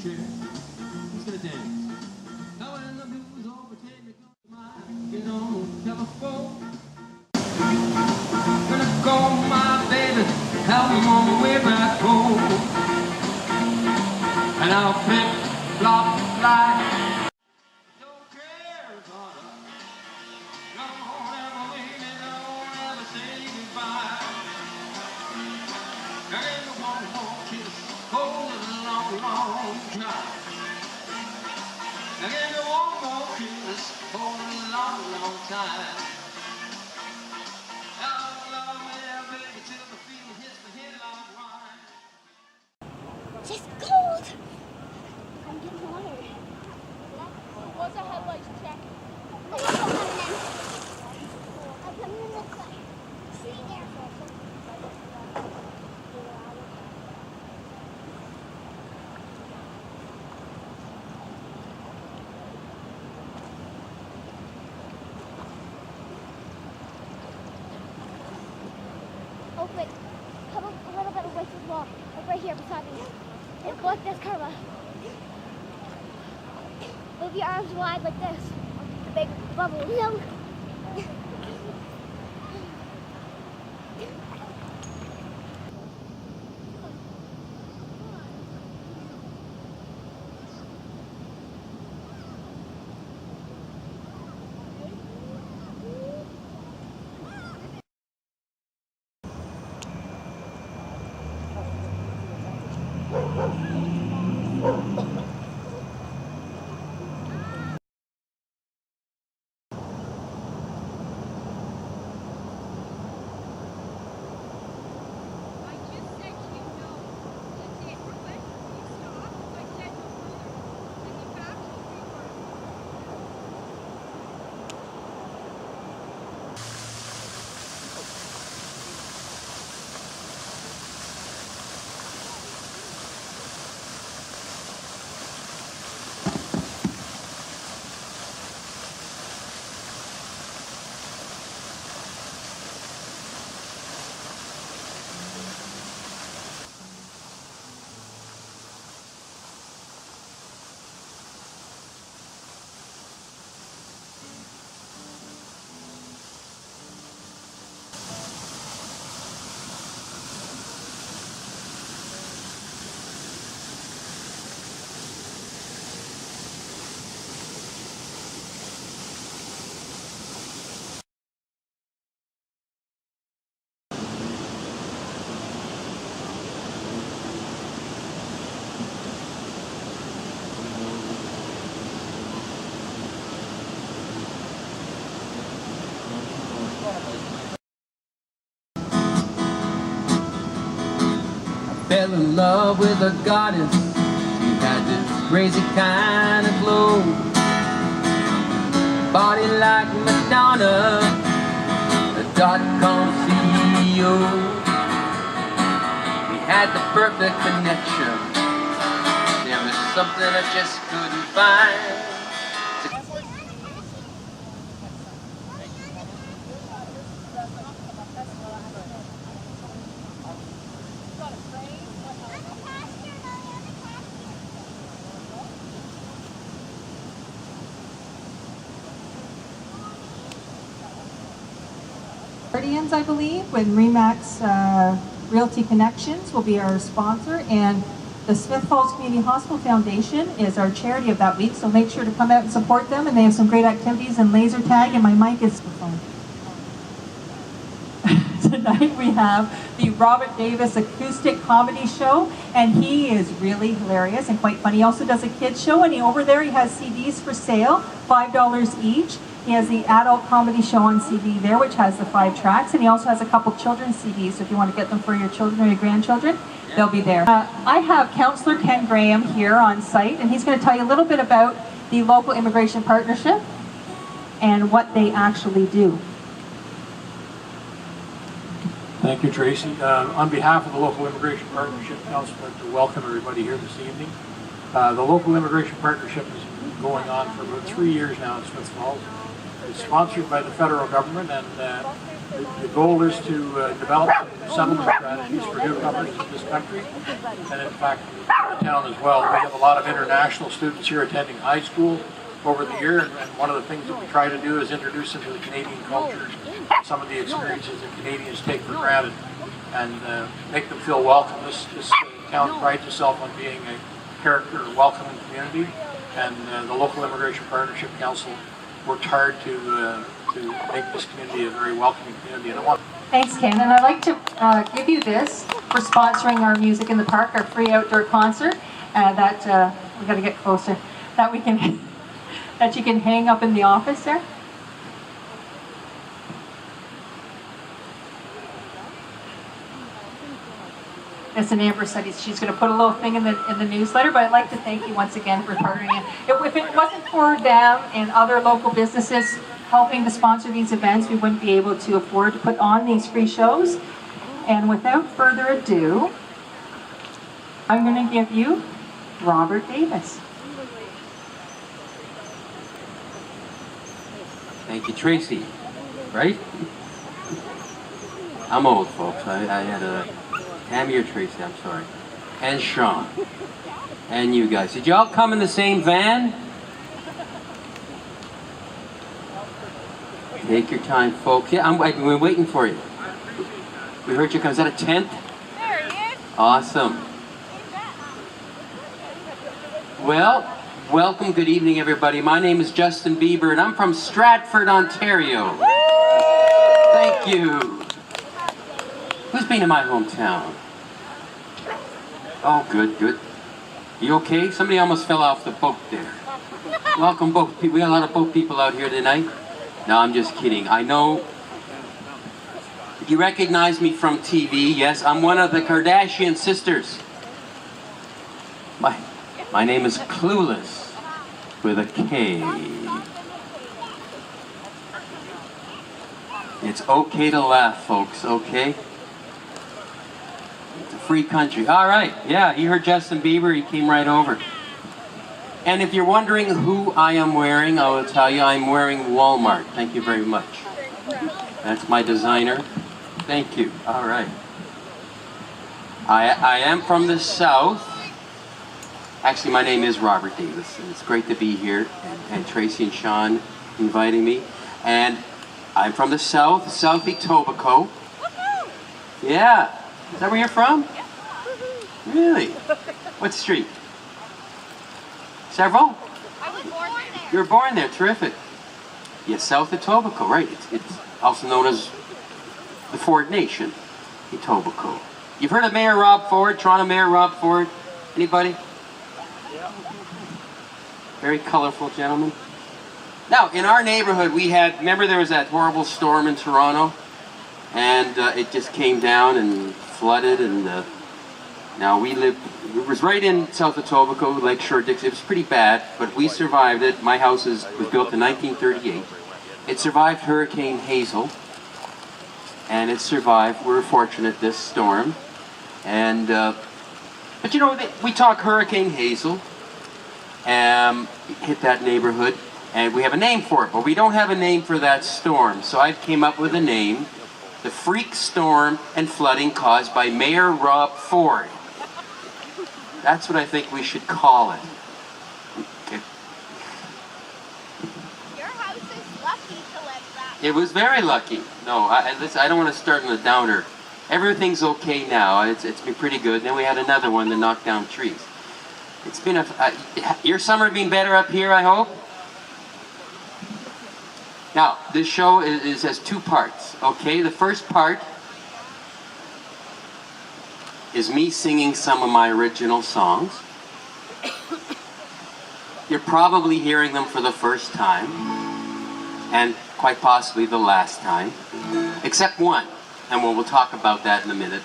share. Who's gonna dance? Now when the blues overtake me, get on the telephone. Gonna call my baby, have him on the way back home. And I'll flip, flop, fly. Don't care about her. Don't ever leave me, don't ever say goodbye. There ain't one more kiss, hold it a long, long time. There ain't one more kiss, hold it a long, long time. She's cold! I'm getting water. What's the headlights check? I'm coming in this way. See there. Oh wait, come a little bit away from the wall. Like right here beside me. And look, there's Carla. Move your arms wide like this. The big bubble. No. Fell in love with a goddess. She had this crazy kind of glow. Body like Madonna, the .com CEO. We had the perfect connection. There was something I just couldn't find. Guardians, I believe, when Remax Realty Connections will be our sponsor, and the Smith Falls Community Hospital Foundation is our charity of that week, so make sure to come out and support them, and they have some great activities and laser tag, and my mic is the phone. Tonight we have the Robert Davis Acoustic Comedy Show, and he is really hilarious and quite funny. He also does a kids show, and over there he has CDs for sale, $5 each. He has the adult comedy show on CD there, which has the 5 tracks, and he also has a couple children's CDs, so if you want to get them for your children or your grandchildren, they'll be there. I have Councillor Ken Graham here on site, and he's going to tell you a little bit about the local immigration partnership and what they actually do. Thank you, Tracy. On behalf of the Local Immigration Partnership Council, I'd like to welcome everybody here this evening. The Local Immigration Partnership has been going on for about 3 years now in Smith Falls. It's sponsored by the federal government, and The goal is to develop settlement strategies for newcomers to this country, and in fact, the town as well. We have a lot of international students here attending high school over the year, and one of the things that we try to do is introduce them to the Canadian culture, some of the experiences that Canadians take for granted, and make them feel welcome. This town prides itself on being a character, welcoming community, and the local Immigration Partnership Council worked hard to make this community a very welcoming community. And I want Thanks, Ken. And I'd like to give you this for sponsoring our Music in the Park, our free outdoor concert. That we got to get closer. That we can, that you can hang up in the office there. As an Amber said, she's going to put a little thing in the newsletter. But I'd like to thank you once again for partnering. If it wasn't for them and other local businesses helping to sponsor these events, we wouldn't be able to afford to put on these free shows. And without further ado, I'm going to give you Robert Davis. Thank you, Tracy. Right? I'm old, folks. I had a Tammy or Tracy, I'm sorry. And Sean. And you guys. Did y'all come in the same van? Take your time, folks. Yeah, I've been waiting for you. We heard you come. Is that a tent? There he is. Awesome. Well, welcome. Good evening, everybody. My name is Justin Bieber, and I'm from Stratford, Ontario. Thank you. Who's been to my hometown? Oh, good, good. You okay? Somebody almost fell off the boat there. Welcome, boat people. We got a lot of boat people out here tonight. No, I'm just kidding. I know. You recognize me from TV. Yes, I'm one of the Kardashian sisters. My name is Clueless, with a K. It's okay to laugh, folks, okay? It's a free country. All right, yeah, you heard Justin Bieber, he came right over. And if you're wondering who I am wearing, I will tell you I'm wearing Walmart. Thank you very much. That's my designer. Thank you. All right. I am from the South. Actually, my name is Robert Davis, and it's great to be here, and Tracy and Sean inviting me. And I'm from the South, South Etobicoke. Yeah. Is that where you're from? Really? What street? Several? I was born there. You were born there. Terrific. Yes, South Etobicoke, right. It's also known as the Ford Nation, Etobicoke. You've heard of Mayor Rob Ford, Toronto Mayor Rob Ford? Anybody? Very colorful gentleman. Now, in our neighborhood, we had, remember there was that horrible storm in Toronto? And it just came down and flooded, and now we lived, it was right in South Etobicoke, Lakeshore, Dixie. It was pretty bad, but we survived it. My house was built in 1938. It survived Hurricane Hazel, and it survived, we were fortunate, this storm. And, but you know, we talk Hurricane Hazel, hit that neighborhood, and we have a name for it, but we don't have a name for that storm. So I came up with a name, the freak storm and flooding caused by Mayor Rob Ford. That's what I think we should call it. Okay. Your house is lucky to live that. It was very lucky. No, I don't want to start on a downer. Everything's okay now. It's been pretty good. Then we had another one that knocked down trees. It's been your summer been better up here, I hope? Now, this show has two parts, okay? The first part is me singing some of my original songs. You're probably hearing them for the first time, and quite possibly the last time, except one, and we'll talk about that in a minute.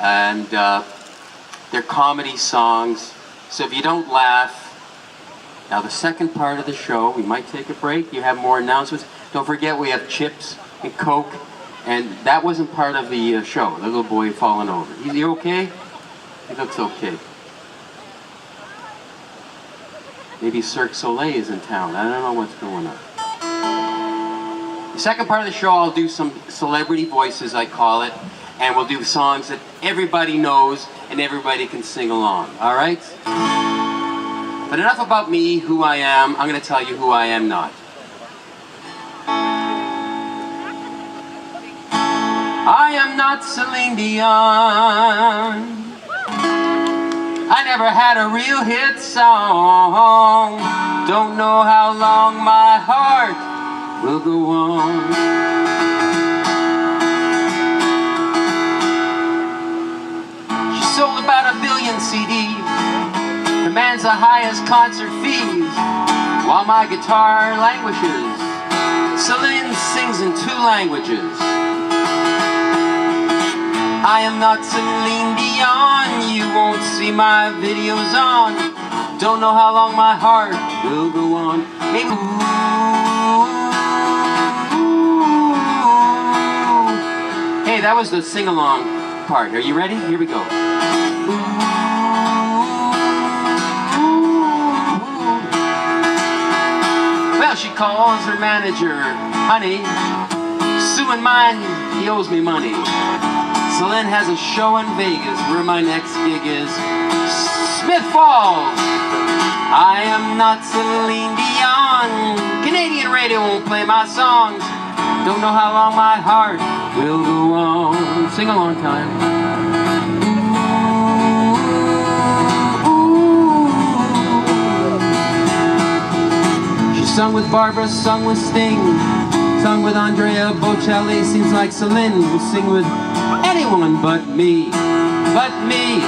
And they're comedy songs, so if you don't laugh. Now the second part of the show, we might take a break. You have more announcements. Don't forget we have chips and Coke, and that wasn't part of the show. The little boy falling over. Is he okay? He looks okay. Maybe Cirque du Soleil is in town. I don't know what's going on. The second part of the show, I'll do some celebrity voices, I call it, and we'll do songs that everybody knows and everybody can sing along, all right? But enough about me, who I am. I'm going to tell you who I am not. I am not Celine Dion. I never had a real hit song. Don't know how long my heart will go on. She sold about 1 billion CDs, commands the highest concert fees, while my guitar languishes. Celine sings in 2 languages. I am not Celine Dion, you won't see my videos on. Don't know how long my heart will go on. Maybe hey, that was the sing-along part. Are you ready? Here we go. Well, she calls her manager, honey, suing mine, he owes me money. Celine has a show in Vegas where my next gig is Smith Falls. I am not Celine Dion. Canadian radio won't play my songs. Don't know how long my heart will go on. Sing along time. She sung with Barbara, sung with Sting, sung with Andrea Bocelli. Seems like Celine will sing with anyone but me, but me,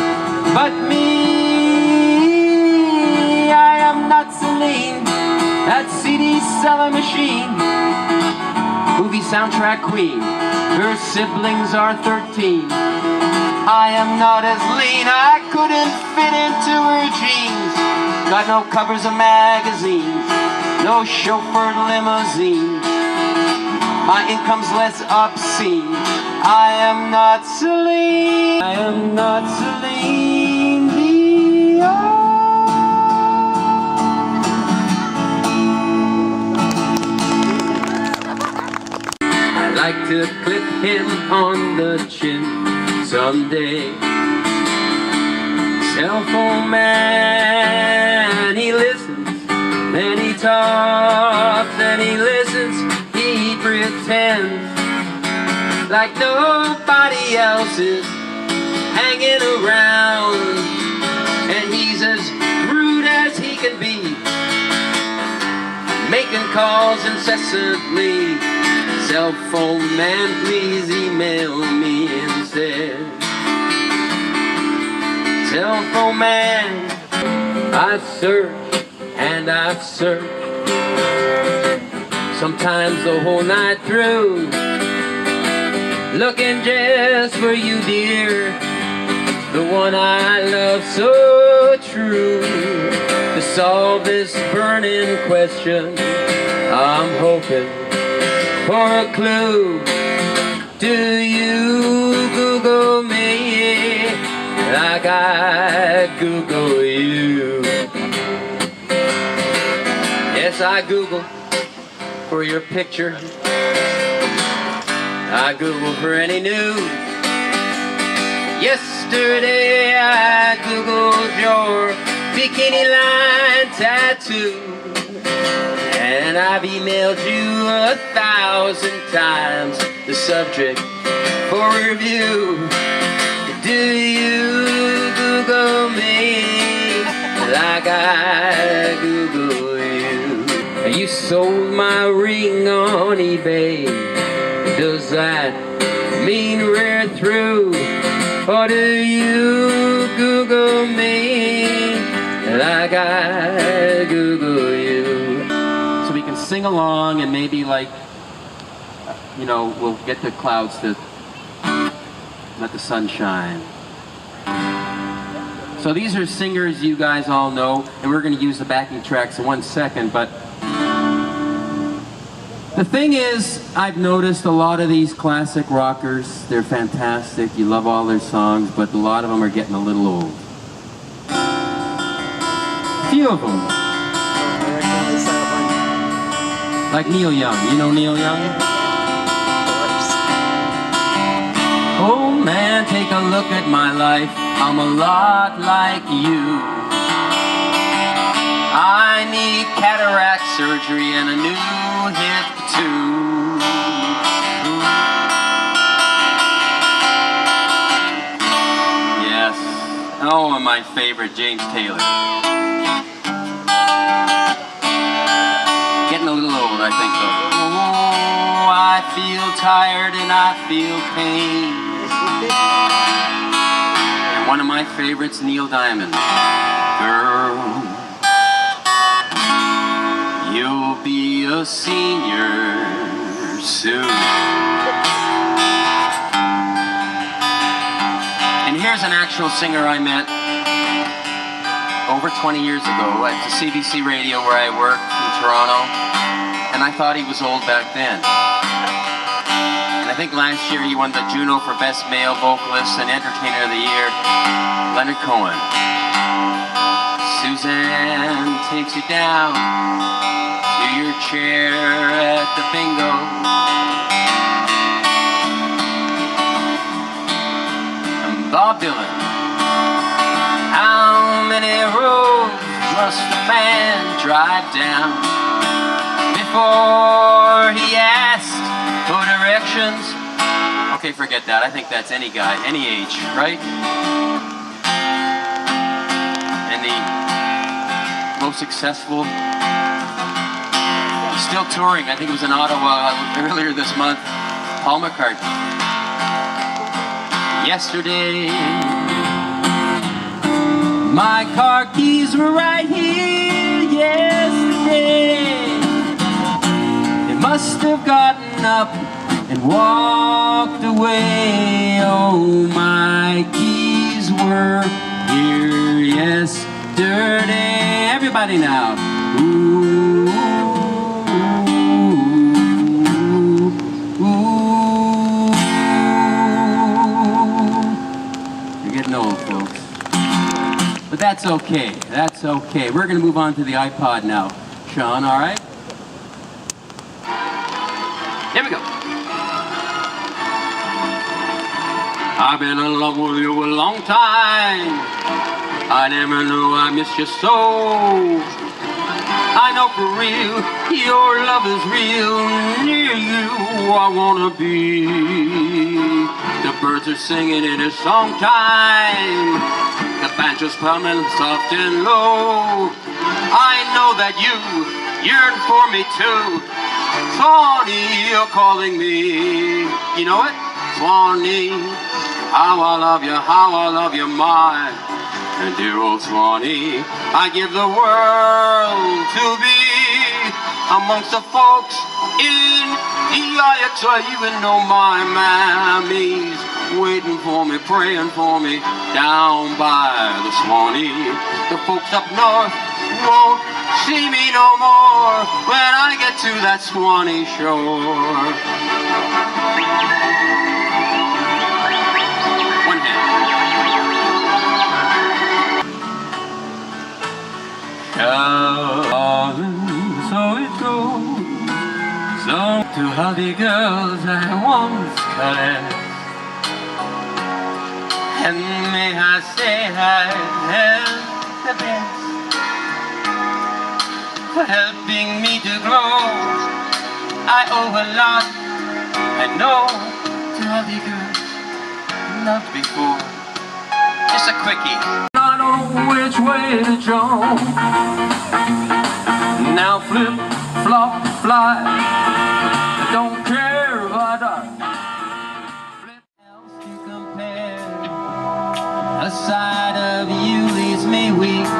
but me. I am not Celine, that CD seller machine, movie soundtrack queen. Her siblings are 13. I am not as lean, I couldn't fit into her jeans. Got no covers of magazines, no chauffeured limousine. My income's less obscene. I am not Celine. I am not Celine Dion. I like to clip him on the chin someday. Cell phone man, he listens, then he talks, then he listens. He pretends like nobody else is hanging around, and he's as rude as he can be, making calls incessantly. Cell phone man, please email me instead. Cell phone man, I've searched and I've searched, sometimes the whole night through, looking just for you, dear, the one I love so true. To solve this burning question, I'm hoping for a clue. Do you Google me like I Google you? Yes, I Google for your picture, I Google for any news. Yesterday I Googled your bikini line tattoo, and I've emailed you 1,000 times the subject for review. Do you Google me like I Google you? You sold my ring on eBay. Does that mean we're through? Or do you Google me like I Google you? So we can sing along and maybe, like, you know, we'll get the clouds to let the sun shine. So these are singers you guys all know, and we're going to use the backing tracks in 1 second, but the thing is, I've noticed a lot of these classic rockers, they're fantastic, you love all their songs, but a lot of them are getting a little old. A few of them. Like Neil Young. You know Neil Young? man, take a look at my life. I'm a lot like you. I need cataract surgery and a new hip too. Yes. Oh, and my favorite, James Taylor. Getting a little old, I think, though. Oh, I feel tired and I feel pain. And one of my favorites, Neil Diamond. Girl, you'll be a senior soon. And here's an actual singer I met over 20 years ago at the CBC radio where I worked in Toronto, and I thought he was old back then. And I think last year he won the Juno for Best Male Vocalist and Entertainer of the Year, Leonard Cohen. Suzanne takes you down to your chair at the bingo. And Bob Dylan. How many roads must a man drive down before he asked for directions? Okay, forget that. I think that's any guy, any age, right? And the most successful, still touring, I think it was in Ottawa earlier this month, Paul McCartney. Yesterday, my car keys were right here yesterday. They must have gotten up and walked away. Oh, my keys were here yesterday. Everybody now. Ooh, ooh, ooh. You're getting old, folks. But that's okay. That's okay. We're going to move on to the iPod now. Sean, all right? Here we go. I've been in love with you a long time. I never knew I missed you so. I know for real, your love is real. Near you, I wanna be. The birds are singing, it is song time. The banjo's humming soft and low. I know that you yearn for me too. Swanee, you're calling me. You know it? Swanee, how I love you, my dear old Swanee. I give the world to be amongst the folks in EIX. I even know my mammy's waiting for me, praying for me down by the Swanee. The folks up north won't see me no more when I get to that Swanee shore. One hand. So it goes. So to all the girls I once caressed, and may I say I have the best for helping me to grow. I owe a lot, I know, to all the girls I loved before. Just a quickie. I don't know which way to jump. Now flip, flop, fly. I don't care what I flip else to compare. A side of you leaves me weak.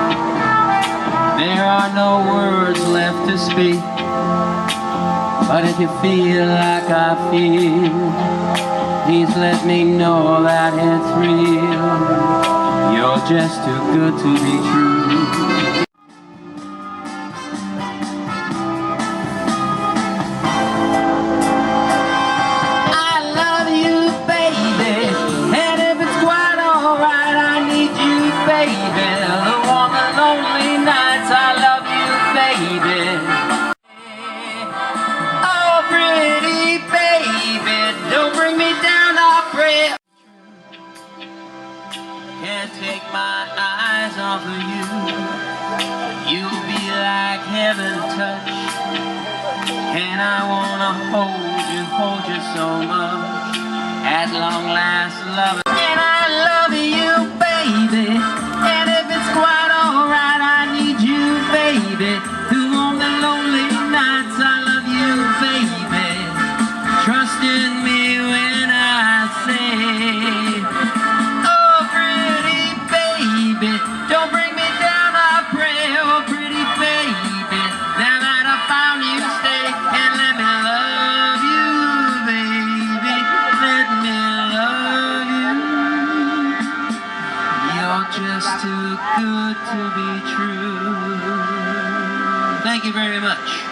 There are no words left to speak. But if you feel like I feel, please let me know that it's real. You're just too good to be true. hold you so much. At long last, love. And I love you, baby. And if it's quite alright, I need you, baby. Through all the lonely nights, I love you, baby. Trust in me when I say, oh, pretty baby, don't bring me down, I pray, oh, pretty baby. Now that I found you, stay and let me love you, baby. Let me love you. You're just too good to be true. Thank you very much.